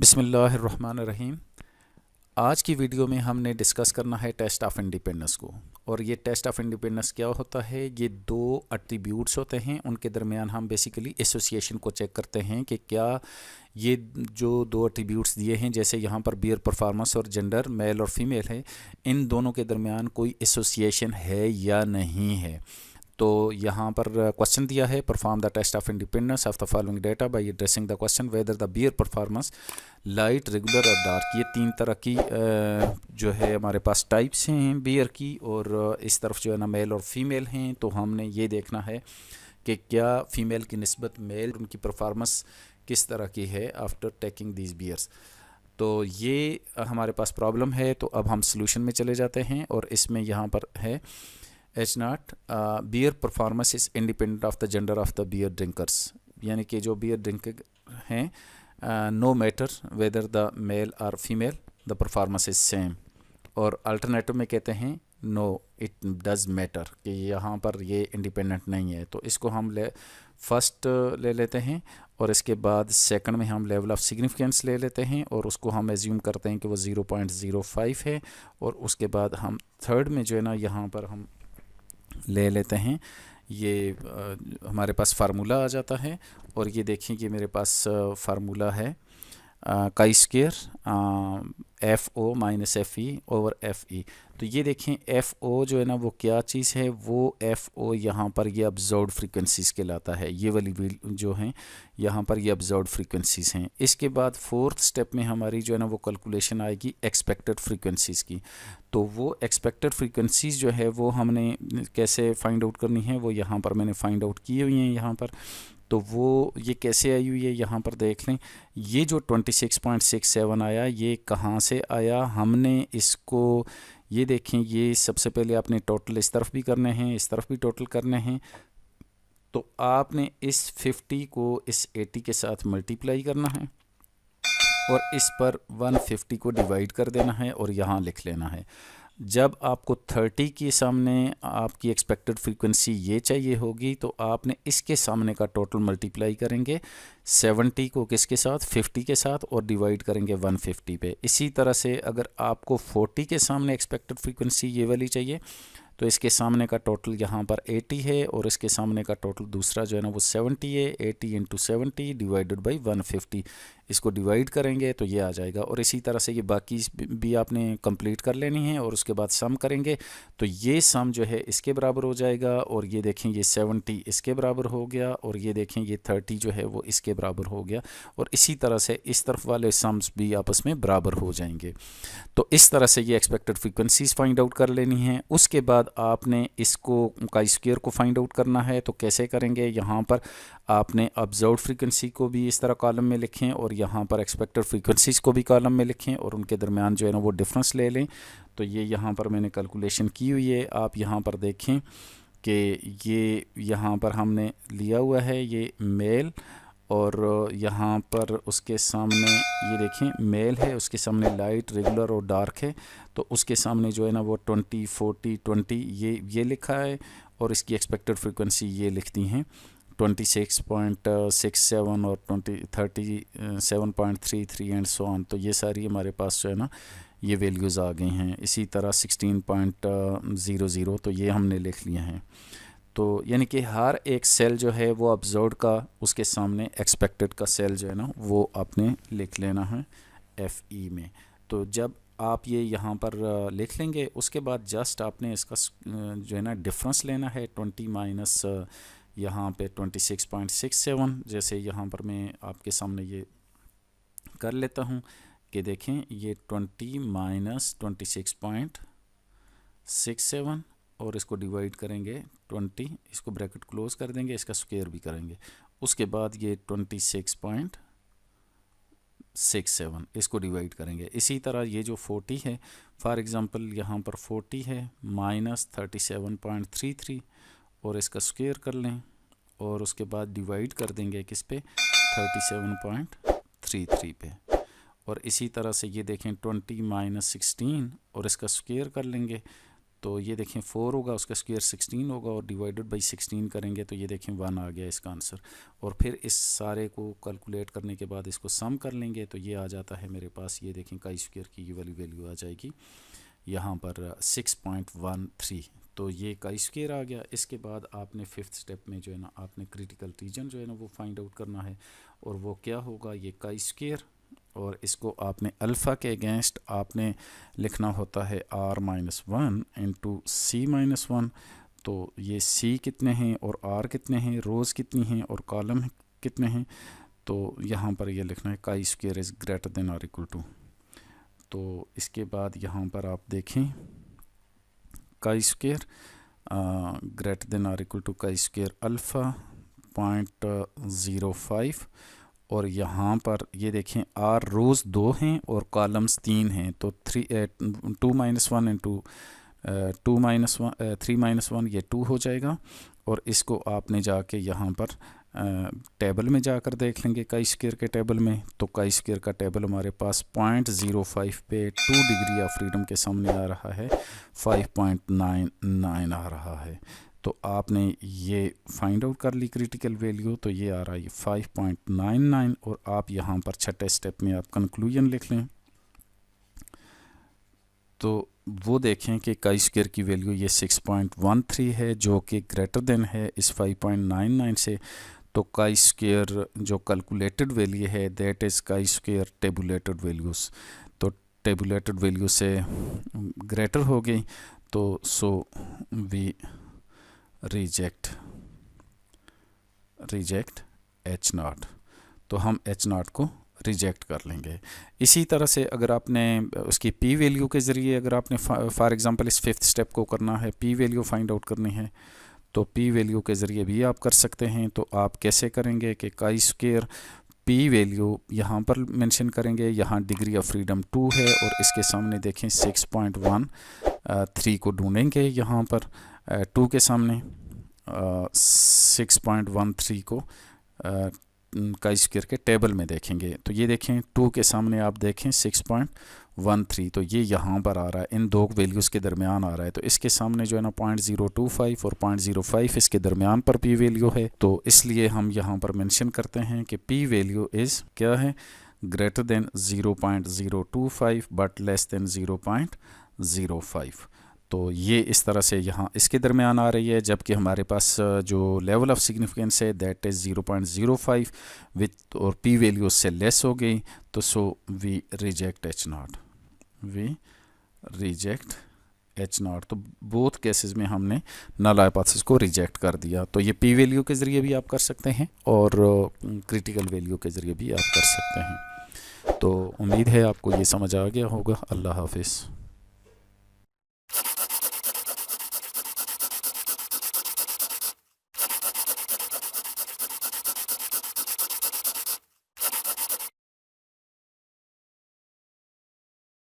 बिस्मिल्लाहिर्रहमानिर्रहीम। आज की वीडियो में हमने डिस्कस करना है टेस्ट ऑफ इंडिपेंडेंस को। और ये टेस्ट ऑफ इंडिपेंडेंस क्या होता है? ये दो एट्रीब्यूट्स होते हैं, उनके दरमियान हम बेसिकली एसोसिएशन को चेक करते हैं कि क्या ये जो दो एट्रीब्यूट्स दिए हैं, जैसे यहाँ पर बियर परफॉर्मेंस और जेंडर मेल और फीमेल है, इन दोनों के दरमियान कोई एसोसिएशन है या नहीं है। तो यहाँ पर क्वेश्चन दिया है, perform the test of independence of the following data by addressing the question whether the beer performance light, regular और डार्क। ये तीन तरह की जो है हमारे पास टाइप्स हैं बियर की, और इस तरफ जो है ना मेल और फीमेल हैं। तो हमने ये देखना है कि क्या फीमेल की निस्बत मेल, उनकी परफॉर्मेंस किस तरह की है आफ्टर टेकिंग दीज बियर्स। तो ये हमारे पास प्रॉब्लम है। तो अब हम सोल्यूशन में चले जाते हैं, और इसमें यहाँ पर है H0 beer performance is independent of the gender of the beer drinkers. यानी कि जो बियर ड्रिंकर हैं, no matter whether the male और female, the performance is same. और अल्टरनेटिव में कहते हैं नो इट डज मैटर, कि यहाँ पर ये इंडिपेंडेंट नहीं है। तो इसको हम फर्स्ट ले लेते हैं, और इसके बाद सेकंड में हम लेवल ऑफ सिग्निफिकेंस ले लेते हैं, और उसको हम एज्यूम करते हैं कि वो 0.05 है। और उसके बाद हम थर्ड में जो है ना यहाँ पर हम ले लेते हैं, ये हमारे पास फार्मूला आ जाता है। और ये देखें कि मेरे पास फार्मूला है chi square F O minus F E over F E. तो ये देखें एफ ओ जो है ना वो क्या चीज़ है, वो एफ ओ यहाँ पर ये ऑब्जर्व्ड फ्रीक्वेंसीज़ कहलाता है। ये वाली जो हैं यहाँ पर ये ऑब्जर्व्ड फ्रीक्वेंसीज़ हैं। इसके बाद फोर्थ स्टेप में हमारी जो है ना वो कैलकुलेशन आएगी एक्सपेक्टेड फ्रीक्वेंसीज़ की। तो वो एक्सपेक्टेड फ्रीक्वेंसीज़ जो है वो हमने कैसे फाइंड आउट करनी है, वो यहाँ पर मैंने फाइंड आउट की हुई हैं यहाँ पर। तो वो ये कैसे आई हुई है यहाँ पर देख लें। ये जो 26.67 आया, ये कहाँ से आया? हमने इसको ये देखें, ये सबसे पहले आपने टोटल इस तरफ भी करने हैं, इस तरफ भी टोटल करने हैं। तो आपने इस 50 को इस 80 के साथ मल्टीप्लाई करना है, और इस पर 150 को डिवाइड कर देना है, और यहाँ लिख लेना है। जब आपको 30 के सामने आपकी एक्सपेक्टेड फ्रीक्वेंसी ये चाहिए होगी, तो आपने इसके सामने का टोटल मल्टीप्लाई करेंगे 70 को किसके साथ, 50 के साथ, और डिवाइड करेंगे 150 पे। इसी तरह से अगर आपको 40 के सामने एक्सपेक्टेड फ्रीक्वेंसी ये वाली चाहिए, तो इसके सामने का टोटल यहाँ पर 80 है, और इसके सामने का टोटल दूसरा जो है ना वो 70 है। 80 इंटू 70 डिवाइडेड बाई 150, इसको डिवाइड करेंगे तो ये आ जाएगा। और इसी तरह से ये बाकी भी आपने कंप्लीट कर लेनी है, और उसके बाद सम करेंगे तो ये सम जो है इसके बराबर हो जाएगा। और ये देखें ये 70 इसके बराबर हो गया, और ये देखें ये 30 जो है वो इसके बराबर हो गया। और इसी तरह से इस तरफ वाले सम्स भी आपस में बराबर हो जाएंगे। तो इस तरह से ये एक्सपेक्टेड फ्रीक्वेंसीज फाइंड आउट कर लेनी है। उसके बाद आपने इसको का स्क्वायर को फाइंड आउट करना है। तो कैसे करेंगे? यहाँ पर आपने ऑब्जर्व्ड फ्रीक्वेंसी को भी इस तरह कॉलम में लिखें, और यहाँ पर एक्सपेक्टेड फ्रीक्वेंसीज को भी कॉलम में लिखें, और उनके दरमियान जो है ना वो डिफरेंस ले लें। तो ये यहाँ पर मैंने कैलकुलेशन की हुई है, आप यहाँ पर देखें कि ये यहाँ पर हमने लिया हुआ है ये मेल, और यहाँ पर उसके सामने ये देखें मेल है, उसके सामने लाइट, रेगुलर और डार्क है। तो उसके सामने जो है ना वो 20, 40, 20 ये लिखा है, और इसकी एक्सपेक्टेड फ्रीक्वेंसी ये लिखती हैं 26.67 और 37.33 एंड सो ऑन। तो ये सारी हमारे पास जो है ना ये वैल्यूज़ आ गई हैं। इसी तरह 16.00 तो ये हमने लिख लिए हैं। तो यानी कि हर एक सेल जो है वो ऑब्जर्व्ड का उसके सामने एक्सपेक्टेड का सेल जो है ना वो आपने लिख लेना है FE में। तो जब आप ये यहाँ पर लिख लेंगे, उसके बाद जस्ट आपने इसका जो है ना डिफरेंस लेना है 20 माइनस यहाँ पे 26.67। जैसे यहाँ पर मैं आपके सामने ये कर लेता हूँ कि देखें ये 20 माइनस 26.67, और इसको डिवाइड करेंगे 20, इसको ब्रैकेट क्लोज कर देंगे, इसका स्क्वायर भी करेंगे। उसके बाद ये 26.67 इसको डिवाइड करेंगे। इसी तरह ये जो 40 है, फॉर एग्ज़ाम्पल यहाँ पर 40 है माइनस 37.33, और इसका स्क्वायर कर लें, और उसके बाद डिवाइड कर देंगे किस पे, 37.33 पे। और इसी तरह से ये देखें 20 माइनस 16, और इसका स्क्वायर कर लेंगे तो ये देखें 4 होगा, उसका स्क्वायर 16 होगा और डिवाइडेड बाई 16 करेंगे तो ये देखें 1 आ गया इसका आंसर। और फिर इस सारे को कैलकुलेट करने के बाद इसको सम कर लेंगे तो ये आ जाता है मेरे पास, ये देखें काई स्क्वायर की ये वाली वैल्यू आ जाएगी यहाँ पर 6.13। तो ये काई स्क्वायर आ गया। इसके बाद आपने फिफ्थ स्टेप में जो है ना आपने क्रिटिकल रीजन जो है ना वो फाइंड आउट करना है, और वो क्या होगा, ये काई स्क्वायर, और इसको आपने अल्फ़ा के अगेंस्ट आपने लिखना होता है r-1 इंटू c-1। तो ये c कितने हैं और r कितने हैं, रोज़ कितनी हैं और कॉलम कितने हैं, तो यहाँ पर ये लिखना है chi square is greater than or equal to. तो इसके बाद यहाँ पर आप देखें chi square greater than or equal to chi square alpha 0.05, और यहाँ पर ये देखें आर रोज़ 2 हैं और कॉलम्स 3 हैं, तो 2-1 इंटू 3-1 ये 2 हो जाएगा। और इसको आपने जाके यहाँ पर टेबल में जाकर देख लेंगे काई स्क्वायर के टेबल में, तो काई स्क्वायर का टेबल हमारे पास 0.05 पे 2 डिग्री ऑफ फ्रीडम के सामने आ रहा है, 5.99 आ रहा है। तो आपने ये फाइंड आउट कर ली क्रिटिकल वैल्यू, तो ये आ रहा है 5.99। और आप यहाँ पर छठे स्टेप में आप कंक्लूजन लिख लें, तो वो देखें कि काई स्क्वायर की वैल्यू ये 6.13 है जो कि ग्रेटर देन है इस 5.99 से। तो काई स्क्वायर जो कैलकुलेटेड वैल्यू है that is chi square tabulated values, तो टेबुलेटेड वैल्यू से ग्रेटर हो गई, तो सो वी रिजेक्ट H0, तो हम H0 को रिजेक्ट कर लेंगे। इसी तरह से अगर आपने उसकी पी वैल्यू के ज़रिए अगर आपने फॉर एग्ज़ाम्पल इस फिफ्थ स्टेप को करना है, पी वैल्यू फाइंड आउट करनी है, तो पी वैल्यू के ज़रिए भी आप कर सकते हैं। तो आप कैसे करेंगे कि काई स्क्वायर पी वैल्यू यहाँ पर मेंशन करेंगे, यहाँ डिग्री ऑफ फ्रीडम 2 है और इसके सामने देखें 6.13 को ढूंढेंगे, यहाँ पर 2 के सामने 6.13 को काई स्क्वायर के टेबल में देखेंगे, तो ये देखें 2 के सामने आप देखें 6.13, तो ये यहाँ पर आ रहा है, इन दो वैल्यूज़ के दरमियान आ रहा है। तो इसके सामने जो है ना 0.025 और 0.05 इसके दरमियान पर पी वैल्यू है, तो इसलिए हम यहाँ पर मेंशन करते हैं कि पी वैल्यू इज़ क्या है, greater than 0.025 but less than 0.05। तो ये इस तरह से यहाँ इसके दरमियान आ रही है, जबकि हमारे पास जो लेवल ऑफ सिग्निफिकेंस है दैट इज़ 0.05 विथ और पी वैल्यू उससे लेस हो गई, तो सो वी रिजेक्ट H0। तो बोथ केसेस में हमने नल हाइपोथेसिस को रिजेक्ट कर दिया। तो ये पी वैल्यू के ज़रिए भी आप कर सकते हैं और क्रिटिकल वैल्यू के ज़रिए भी आप कर सकते हैं। तो उम्मीद है आपको ये समझ आ गया होगा। अल्लाह हाफिज़।